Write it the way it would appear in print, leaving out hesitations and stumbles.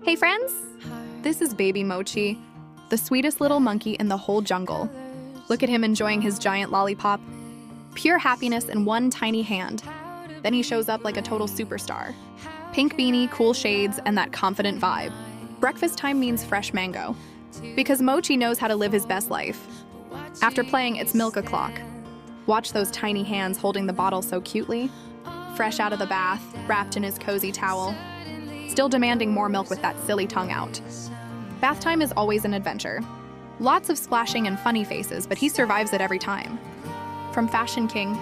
Hey friends! This is baby Mochi, the sweetest little monkey in the whole jungle. Look at him enjoying his giant lollipop. Pure happiness in one tiny hand. Then he shows up like a total superstar. Pink beanie, cool shades, and that confident vibe. Breakfast time means fresh mango. Because Mochi knows how to live his best life. After playing It's Milk O'Clock. Watch those tiny hands holding the bottle so cutely. Fresh out of the bath, wrapped in his cozy towel. Still demanding more milk with that silly tongue out. Bath time is always an adventure. Lots of splashing and funny faces, but he survives it every time. From Fashion King